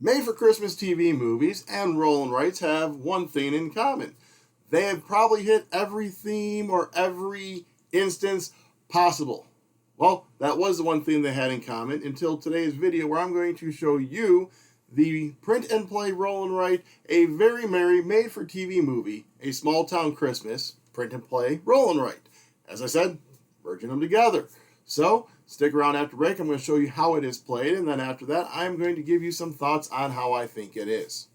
Made for Christmas TV movies and Roll and Writes have one thing in common. They have probably hit every theme or every instance possible. Well, that was the one thing they had in common until today's video, where I'm going to show you the print and play Roll and Write, a very merry made for TV movie, A Small Town Christmas, print and play Roll and Write. As I said, merging them together. So, stick around after break. I'm going to show you how it is played, and then after that, I'm going to give you some thoughts on how I think it is.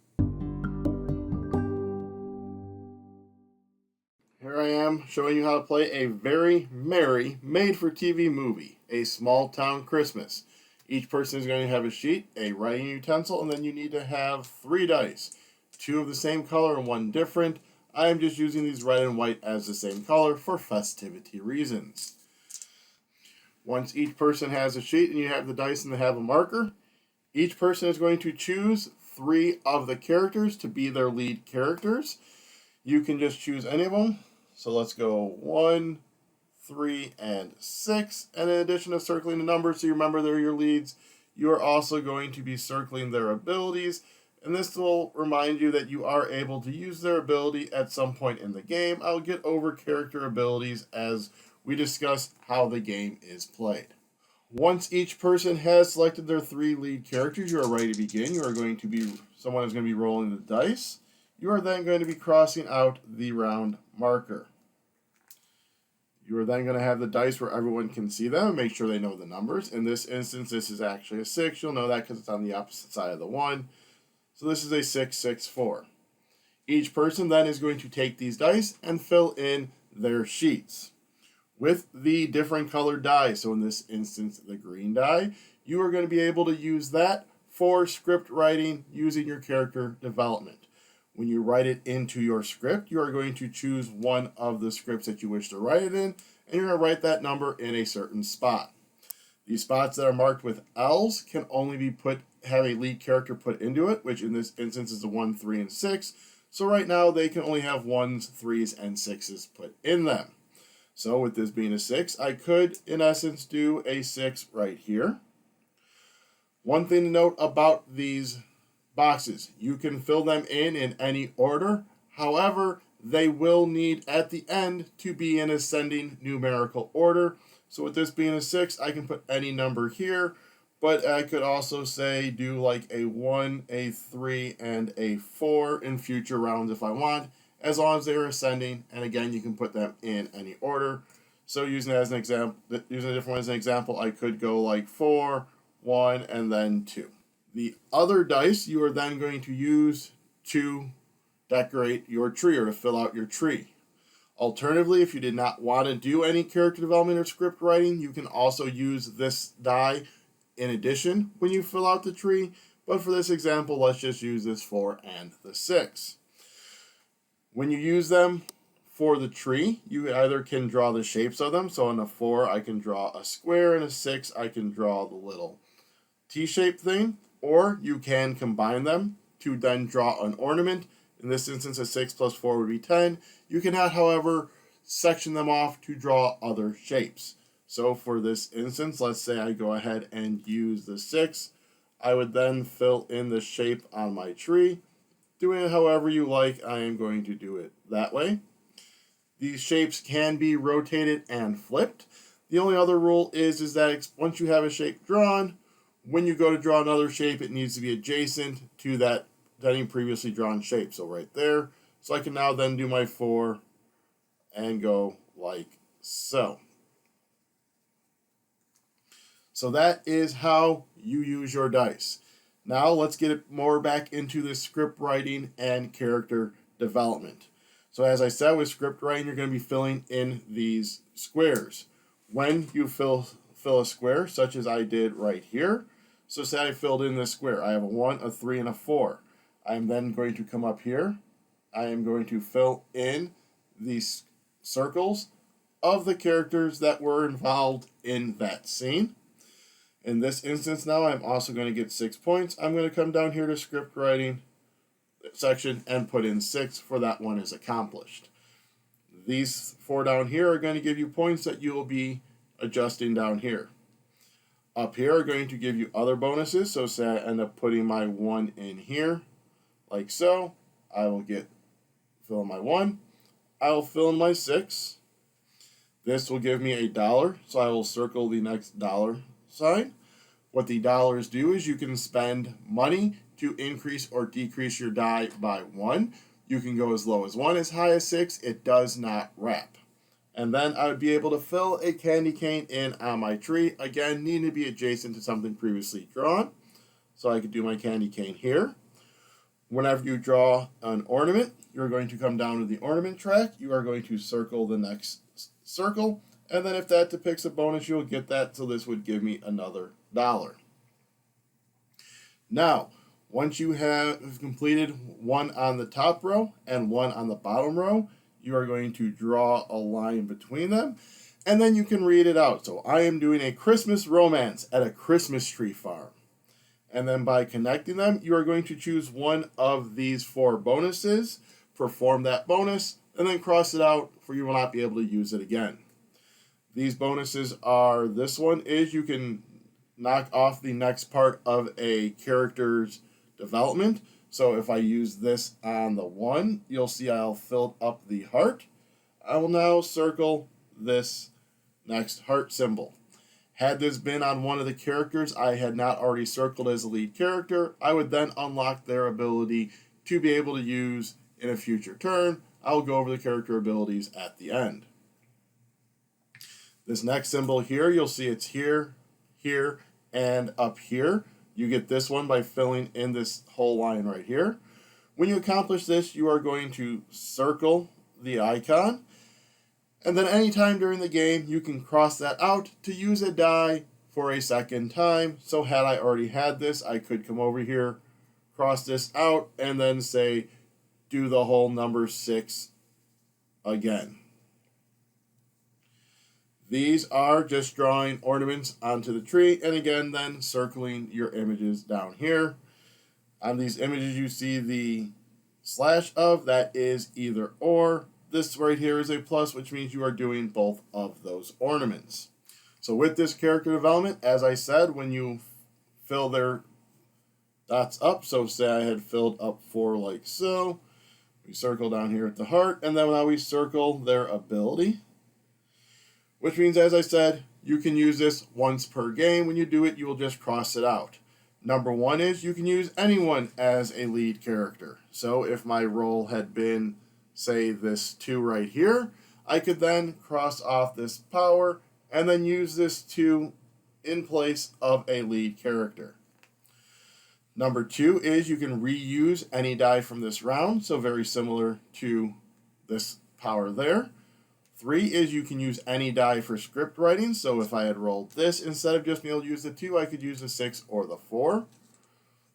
Here I am showing you how to play a very merry made-for-TV movie, A Small Town Christmas. Each person is going to have a sheet, a writing utensil, and then you need to have 3 dice. 2 of the same color and 1 different. I am just using these red and white as the same color for festivity reasons. Once each person has a sheet and you have the dice and they have a marker, each person is going to choose 3 of the characters to be their lead characters. You can just choose any of them. So let's go 1, 3, and 6. And in addition to circling the numbers so you remember they're your leads, you are also going to be circling their abilities. And this will remind you that you are able to use their ability at some point in the game. I'll get over character abilities as we discuss how the game is played. Once each person has selected their 3 lead characters, you are ready to begin. Someone is going to be rolling the dice. You are then going to be crossing out the round marker. You are then going to have the dice where everyone can see them and make sure they know the numbers. In this instance, this is actually a 6. You'll know that because it's on the opposite side of the 1. So this is a 6, 6, 4. Each person then is going to take these dice and fill in their sheets with the different colored die. So in this instance, the green die, you are going to be able to use that for script writing using your character development. When you write it into your script, you are going to choose one of the scripts that you wish to write it in, and you're going to write that number in a certain spot. These spots that are marked with L's can only have a lead character put into it, which in this instance is a 1, 3, and 6. So right now they can only have 1s, 3s, and 6s put in them. So with this being a 6, I could, in essence, do a 6 right here. One thing to note about these boxes, you can fill them in any order. However, they will need, at the end, to be in ascending numerical order. So with this being a 6, I can put any number here. But I could also say do like a 1, a 3, and a 4 in future rounds if I want, as long as they're ascending, and again, you can put them in any order. So using a different one as an example, I could go like 4, 1, and then 2. The other dice you are then going to use to decorate your tree or to fill out your tree. Alternatively, if you did not want to do any character development or script writing, you can also use this die in addition when you fill out the tree. But for this example, let's just use this 4 and the 6. When you use them for the tree, you either can draw the shapes of them. So on a 4, I can draw a square, and a 6, I can draw the little T-shaped thing. Or you can combine them to then draw an ornament. In this instance, a 6 plus 4 would be 10. You cannot, however, section them off to draw other shapes. So for this instance, let's say I go ahead and use the 6. I would then fill in the shape on my tree. Doing it however you like, I am going to do it that way. These shapes can be rotated and flipped. The only other rule is that once you have a shape drawn, when you go to draw another shape, it needs to be adjacent to that any previously drawn shape. So right there. So I can now then do my 4 and go like so. So that is how you use your dice. Now let's get it more back into the script writing and character development. So as I said, with script writing, you're going to be filling in these squares. When you fill a square, such as I did right here, so say I filled in this square. I have a 1, a 3, and a 4. I'm then going to come up here. I am going to fill in these circles of the characters that were involved in that scene. In this instance now, I'm also going to get 6 points. I'm going to come down here to script writing section and put in 6 for that one is accomplished. These 4 down here are going to give you points that you will be adjusting down here. Up here are going to give you other bonuses. So say I end up putting my 1 in here, like so. I will fill in my 1. I will fill in my 6. This will give me $1, so I will circle the next dollar sign. What the dollars do is you can spend money to increase or decrease your die by 1. You can go as low as 1, as high as 6. It does not wrap. And then I would be able to fill a candy cane in on my tree. Again, needing to be adjacent to something previously drawn. So I could do my candy cane here. Whenever you draw an ornament, you're going to come down to the ornament track. You are going to circle the next circle. And then if that depicts a bonus, you'll get that. So this would give me another $1. Now, once you have completed 1 on the top row and 1 on the bottom row, you are going to draw a line between them, and then you can read it out. So I am doing a Christmas romance at a Christmas tree farm. And then by connecting them, you are going to choose one of these 4 bonuses, perform that bonus, and then cross it out, for you will not be able to use it again. These bonuses are, this one is you can knock off the next part of a character's development. So if I use this on the 1, you'll see I'll fill up the heart. I will now circle this next heart symbol. Had this been on one of the characters I had not already circled as a lead character, I would then unlock their ability to be able to use in a future turn. I'll go over the character abilities at the end. This next symbol here, you'll see it's here, here, and up here. You get this one by filling in this whole line right here. When you accomplish this, you are going to circle the icon. And then anytime during the game, you can cross that out to use a die for a second time. So had I already had this, I could come over here, cross this out, and then say, do the whole number 6 again. These are just drawing ornaments onto the tree, and again, then circling your images down here. On these images, you see the slash of, that is either or. This right here is a plus, which means you are doing both of those ornaments. So with this character development, as I said, when you fill their dots up, so say I had filled up 4 like so, we circle down here at the heart, and then now we circle their ability. Which means, as I said, you can use this once per game. When you do it, you will just cross it out. Number 1 is you can use anyone as a lead character. So if my role had been, say, this 2 right here, I could then cross off this power and then use this 2 in place of a lead character. Number 2 is you can reuse any die from this round, so very similar to this power there. 3 is you can use any die for script writing, so if I had rolled this, instead of just being able to use the 2, I could use the 6 or the 4.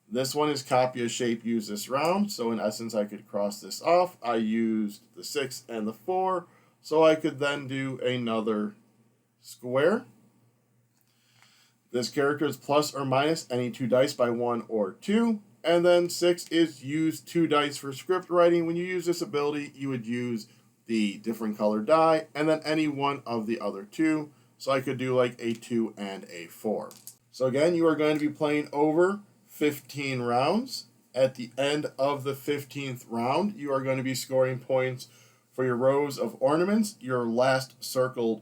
This one is copy a shape, use this round, so in essence I could cross this off. I used the 6 and the 4, so I could then do another square. This character is plus or minus any 2 dice by 1 or 2. And then 6 is use 2 dice for script writing. When you use this ability, you would use the different colored die, and then any one of the other 2. So I could do like a 2 and a 4. So again, you are going to be playing over 15 rounds. At the end of the 15th round, you are going to be scoring points for your rows of ornaments, your last circled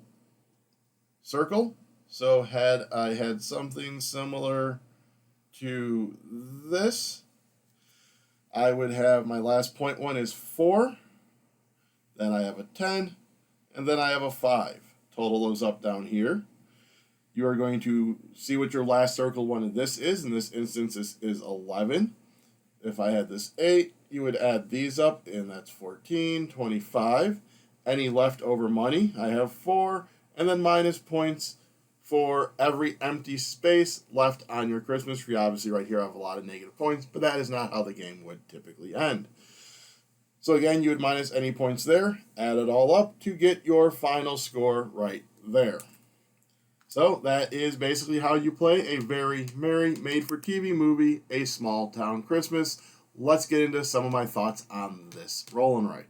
circle. So had I had something similar to this, I would have my last point one is 4. Then I have a 10, and then I have a 5. Total those up down here. You are going to see what your last circle one of this is. In this instance, this is 11. If I had this 8, you would add these up, and that's 14, 25. Any leftover money, I have 4, and then minus points for every empty space left on your Christmas tree. Obviously, right here I have a lot of negative points, but that is not how the game would typically end. So again, you would minus any points there, add it all up to get your final score right there. So that is basically how you play a very merry, made-for-TV movie, A Small Town Christmas. Let's get into some of my thoughts on this roll and write.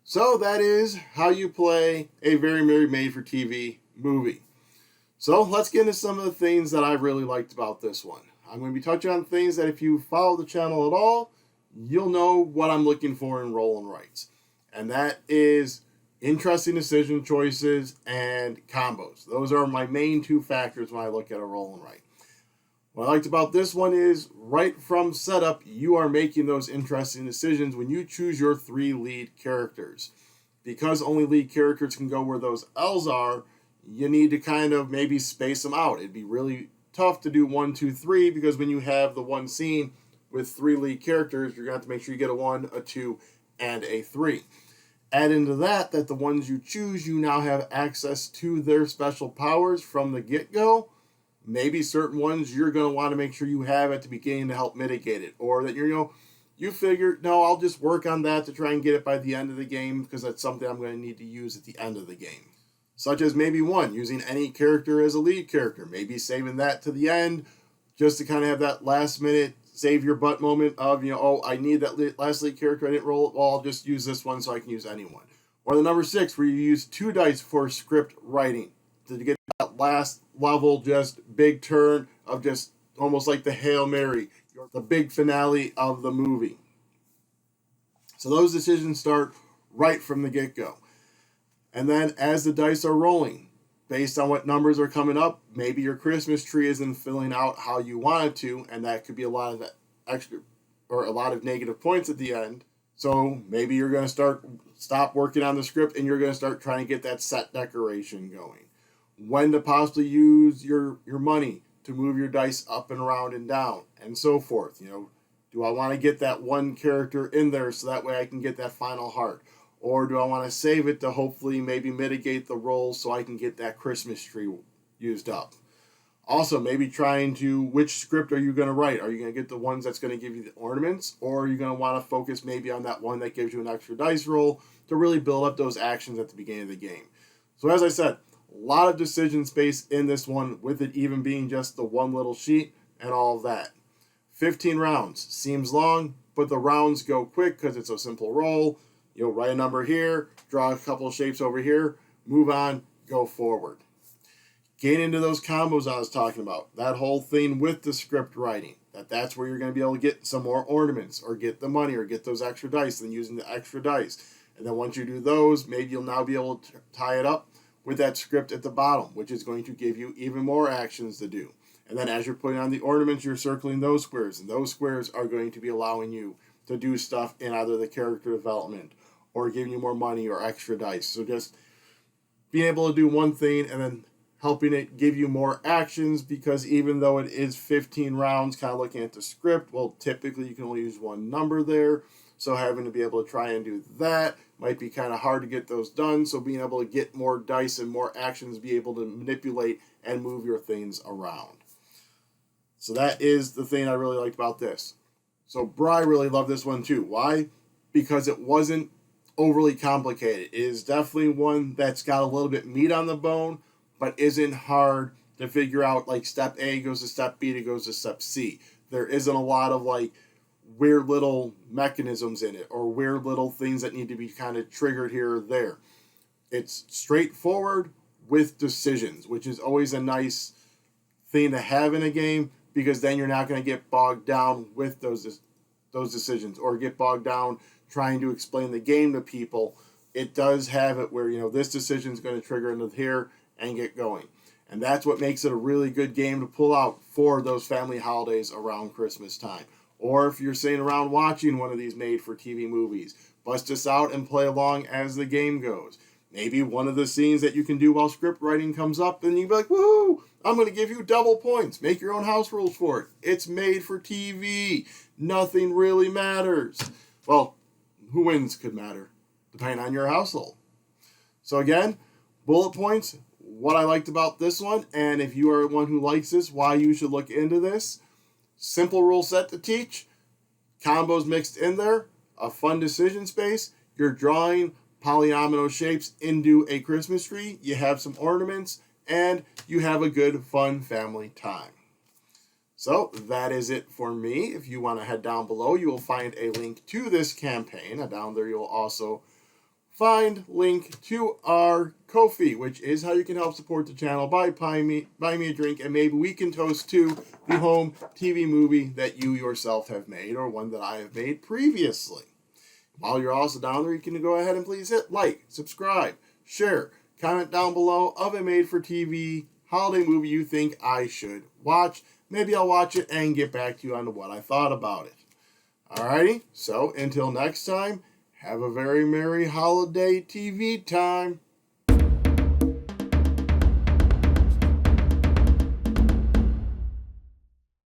So that is how you play a very merry, made-for-TV movie. So let's get into some of the things that I really liked about this one. I'm going to be touching on things that if you follow the channel at all, you'll know what I'm looking for in roll and writes. And that is interesting decision choices and combos. Those are my main two factors when I look at a roll and write. What I liked about this one is right from setup, you are making those interesting decisions when you choose your 3 lead characters. Because only lead characters can go where those L's are, you need to kind of maybe space them out. It'd be really tough to do 1, 2, 3 because when you have the one scene with 3 lead characters, you're going to have to make sure you get a 1, a 2, and a 3. Add into that the ones you choose, you now have access to their special powers from the get-go. Maybe certain ones you're going to want to make sure you have at the beginning to help mitigate it. Or that you figure, no, I'll just work on that to try and get it by the end of the game because that's something I'm going to need to use at the end of the game. Such as maybe 1, using any character as a lead character. Maybe saving that to the end just to kind of have that last minute save your butt moment of, I need that last lead character, I didn't roll it, well, I'll just use this one so I can use anyone. Or the number 6, where you use 2 dice for script writing to get that last level, just big turn of just almost like the Hail Mary, the big finale of the movie. So those decisions start right from the get-go. And then as the dice are rolling, based on what numbers are coming up, maybe your Christmas tree isn't filling out how you want it to, and that could be a lot of extra or a lot of negative points at the end. So maybe you're going to stop working on the script and you're going to start trying to get that set decoration going. When to possibly use your money to move your dice up and around and down and so forth. Do I want to get that one character in there so that way I can get that final heart? Or do I want to save it to hopefully maybe mitigate the roll so I can get that Christmas tree used up? Also, maybe which script are you going to write? Are you going to get the ones that's going to give you the ornaments? Or are you going to want to focus maybe on that one that gives you an extra dice roll to really build up those actions at the beginning of the game? So as I said, a lot of decision space in this one, with it even being just the one little sheet and all of that. 15 rounds. Seems long, but the rounds go quick because it's a simple roll. You'll write a number here, draw a couple of shapes over here, move on, go forward. Get into those combos I was talking about. That whole thing with the script writing. That's where you're going to be able to get some more ornaments or get the money or get those extra dice and using the extra dice. And then once you do those, maybe you'll now be able to tie it up with that script at the bottom, which is going to give you even more actions to do. And then as you're putting on the ornaments, you're circling those squares. And those squares are going to be allowing you to do stuff in either the character development or giving you more money or extra dice. So just being able to do one thing and then helping it give you more actions, because even though it is 15 rounds, kind of looking at the script, well, typically you can only use one number there. So having to be able to try and do that might be kind of hard to get those done. So being able to get more dice and more actions, be able to manipulate and move your things around. So that is the thing I really liked about this. So Bry really loved this one too. Why? Because it wasn't overly complicated. It is definitely one that's got a little bit meat on the bone, but isn't hard to figure out, like step A goes to step B to goes to step C. There isn't a lot of like weird little mechanisms in it or weird little things that need to be kind of triggered here or there. It's straightforward with decisions, which is always a nice thing to have in a game, because then you're not going to get bogged down with those decisions or get bogged down trying to explain the game to people. It does have it where, this decision is going to trigger into here and get going. And that's what makes it a really good game to pull out for those family holidays around Christmas time. Or if you're sitting around watching one of these made-for-TV movies, bust this out and play along as the game goes. Maybe one of the scenes that you can do while script writing comes up, and you'd be like, woohoo, I'm going to give you double points. Make your own house rules for it. It's made for TV. Nothing really matters. Well, who wins could matter, depending on your household. So again, bullet points, what I liked about this one, and if you are one who likes this, why you should look into this. Simple rule set to teach, combos mixed in there, a fun decision space, you're drawing polyomino shapes into a Christmas tree, you have some ornaments, and you have a good, fun family time. So that is it for me. If you want to head down below, you will find a link to this campaign. Down there you'll also find link to our Ko-fi, which is how you can help support the channel by buying me a drink, and maybe we can toast to the home TV movie that you yourself have made or one that I have made previously. While you're also down there, you can go ahead and please hit like, subscribe, share, comment down below of a made-for-TV holiday movie you think I should watch. Maybe I'll watch it and get back to you on what I thought about it. Alrighty, so until next time, have a very merry holiday TV time.